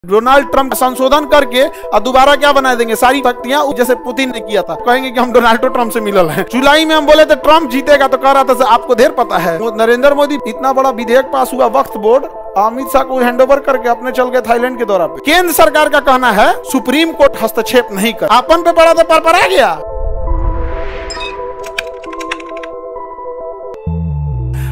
Donald Trump संशोधन करके और दोबारा क्या बना देंगे सारी शक्तियां, जैसे पुतिन ने किया था। कहेंगे कि हम डोनाल्ड ट्रंप से मिलल हैं। जुलाई में हम बोले थे ट्रंप जीतेगा, तो कह रहा था आपको ढेर पता है। नरेंद्र मोदी इतना बड़ा विधेयक पास हुआ, वक्फ बोर्ड अमित शाह को हैंडओवर करके अपने चल गए थाईलैंड के दौरा पे। केंद्र सरकार का कहना है सुप्रीम कोर्ट हस्तक्षेप नहीं कर, आपन पे पड़ा तो पर आ गया।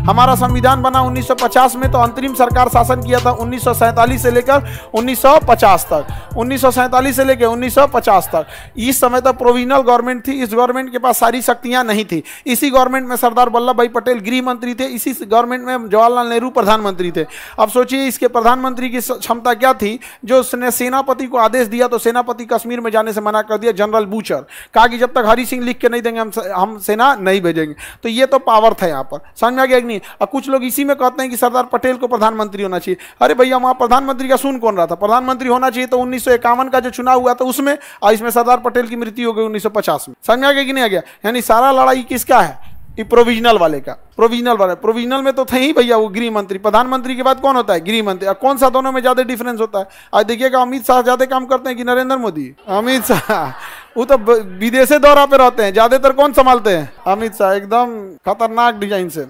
हमारा संविधान बना 1950 में, तो अंतरिम सरकार शासन किया था 1947 से लेकर 1950 तक, 1947 से लेकर 1950 तक। इस समय तक प्रोविजनल गवर्नमेंट थी। इस गवर्नमेंट के पास सारी शक्तियां नहीं थी। इसी गवर्नमेंट में सरदार वल्लभ भाई पटेल गृह मंत्री थे। इसी गवर्नमेंट में जवाहरलाल नेहरू प्रधानमंत्री थे। अब सोचिए इसके प्रधानमंत्री की क्षमता क्या थी, जो उसने सेनापति को आदेश दिया तो सेनापति कश्मीर में जाने से मना कर दिया। जनरल बूचर कहा कि जब तक हरि सिंह लिख के नहीं देंगे हम सेना नहीं भेजेंगे। तो ये तो पावर था यहाँ पर, समझ में आ गया नहीं। और कुछ लोग इसी में कहते हैं कि सरदार पटेल को प्रधानमंत्री होना चाहिए। अरे भैया, वहां प्रधानमंत्री का सुन कौन रहा था? प्रधानमंत्री होना चाहिए तो 1951 का जो चुनाव हुआ था उसमें, और इसमें सरदार पटेल की मृत्यु हो गई 1950 में। समझ में आ गया कि नहीं आ गया? यानी सारा लड़ाई किसका है? प्रोविजनल वाले का। प्रोविजनल में तो थे ही भैया वो गृह मंत्री। प्रधानमंत्री के बाद कौन होता है? गृह मंत्री। कौन सा दोनों में ज्यादा डिफरेंस होता है? आज देखिएगा अमित शाह ज्यादा काम करते हैं कि नरेंद्र मोदी? अमित शाह वो तो विदेशी दौरा पे रहते हैं। ज्यादातर कौन संभालते हैं? अमित शाह। एकदम खतरनाक डिजाइन से।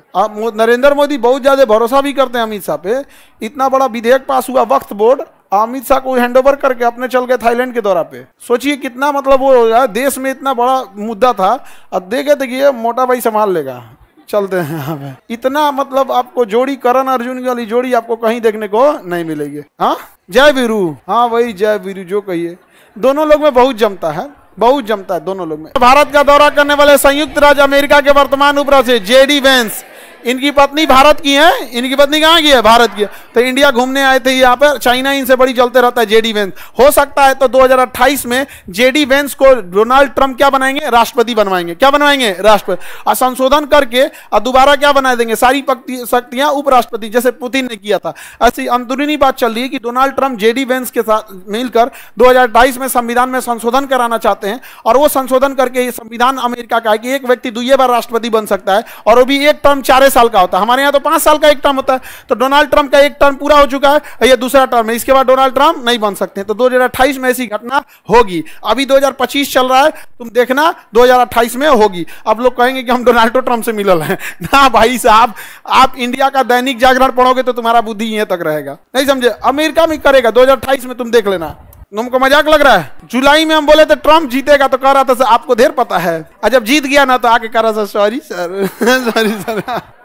नरेंद्र मोदी बहुत ज्यादा भरोसा भी करते हैं अमित शाह पे। इतना बड़ा विधेयक पास हुआ, वक्फ बोर्ड अमित शाह को हैंडओवर करके अपने चल गए थाईलैंड के दौरा पे। सोचिए कितना मतलब वो देश में इतना बड़ा मुद्दा था। अब देखे थे कि ये मोटा भाई संभाल लेगा। चलते हैं यहाँ पे। इतना मतलब आपको जोड़ी, करण अर्जुन वाली जोड़ी आपको कहीं देखने को नहीं मिलेगी। हाँ, जय वीरू। हाँ वही जय वीरू जो कहिए। दोनों लोग में बहुत जमता है, बहुत जमता है दोनों लोग में। भारत का दौरा करने वाले संयुक्त राज्य अमेरिका के वर्तमान उपराष्ट्रपति जेडी वेंस, इनकी पत्नी भारत की है। इनकी पत्नी कहाँ की है? भारत की है। तो इंडिया घूमने आए थे यहाँ पर। चाइना इनसे बड़ी चलते रहता है जेडी वेंस। हो सकता है तो 2028 में जेडी वेंस को डोनाल्ड ट्रंप क्या बनाएंगे? राष्ट्रपति बनवाएंगे। क्या बनवाएंगे? राष्ट्रपति। और संशोधन करके और दोबारा क्या बना देंगे सारी शक्तियां उपराष्ट्रपति, जैसे पुतिन ने किया था। ऐसी अंदरूनी बात चल रही है कि डोनाल्ड ट्रंप जेडी वेंस के साथ मिलकर 2028 में संविधान में संशोधन कराना चाहते हैं। और वो संशोधन करके ये संविधान अमेरिका का है कि एक व्यक्ति 2 बार राष्ट्रपति बन सकता है, और वो भी एक टर्म 4 साल का होता है। हमारे यहाँ तो 5 साल का एक टर्म होता है। तो डोनाल्ड ट्रंप का एक टर्म पूरा हो चुका है, ये दूसरा टर्म है। इसके बाद डोनाल्ड ट्रंप नहीं बन सकते। तो 2028 में ऐसी घटना होगी। अभी 2025 चल रहा है, तुम देखना 2028 में होगी। अब लोग कहेंगे कि हम डोनाल्ड ट्रंप से मिलल हैं। ना भाई साहब, आप इंडिया का दैनिक जागरण पढ़ोगे तो तुम्हारा बुद्धि यहीं तक रहेगा। नहीं समझे? अमेरिका में करेगा 2028 में, तुम देख लेना। तुमको मजाक लग रहा है? जुलाई में हम बोले थे ट्रंप जीतेगा, तो कह रहा था आपको ढेर पता है। और जब जीत गया ना तो आके कह रहा था sorry sir sorry sir.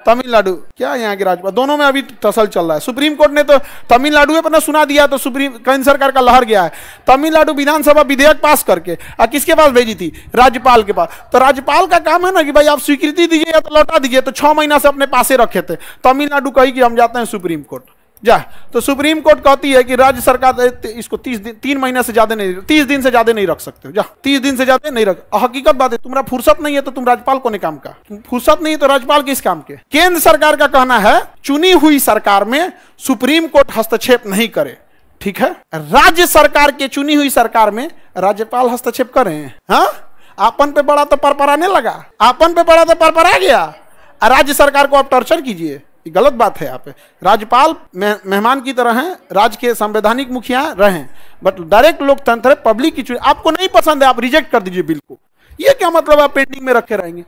Tamil Nadu क्या यहाँ के राज्यपाल, दोनों में अभी टसल चल रहा है। सुप्रीम कोर्ट ने तो तमिलनाडु पर सुना दिया, तो सुप्रीम केंद्र सरकार का लहर गया है। तमिलनाडु विधानसभा विधेयक पास करके किसके पास भेजी थी? राज्यपाल के पास। तो राज्यपाल का काम है ना कि भाई आप स्वीकृति दीजिए या तो लौटा दीजिए। तो 6 महीना से अपने पासे रखे थे। तमिलनाडु कही कि हम जाते हैं सुप्रीम कोर्ट। जा, तो सुप्रीम कोर्ट कहती है कि राज्य सरकार इसको 3 महीना से ज्यादा नहीं, 30 दिन से ज्यादा नहीं रख सकते। जा, 30 दिन से ज्यादा नहीं रख। हकीकत बात है, तुम्हारा फुर्सत नहीं है तो तुम राज्यपाल कोने काम का? फुर्सत नहीं तो राज्यपाल किस काम के? केंद्र सरकार का कहना है चुनी हुई सरकार में सुप्रीम कोर्ट हस्तक्षेप नहीं करे। ठीक है, राज्य सरकार के चुनी हुई सरकार में राज्यपाल हस्तक्षेप करें। हाँ, आपन पे पड़ा तो परपराने लगा, आपन पे पड़ा तो परपरा गया। राज्य सरकार को आप टॉर्चर कीजिए, गलत बात है। यहाँ पे राज्यपाल मेहमान की तरह हैं, राज्य के संवैधानिक मुखिया रहें, बट डायरेक्ट लोकतंत्र है, पब्लिक की चुनी। आपको नहीं पसंद है, आप रिजेक्ट कर दीजिए बिल को। ये क्या मतलब आप पेंडिंग में रखे रहेंगे?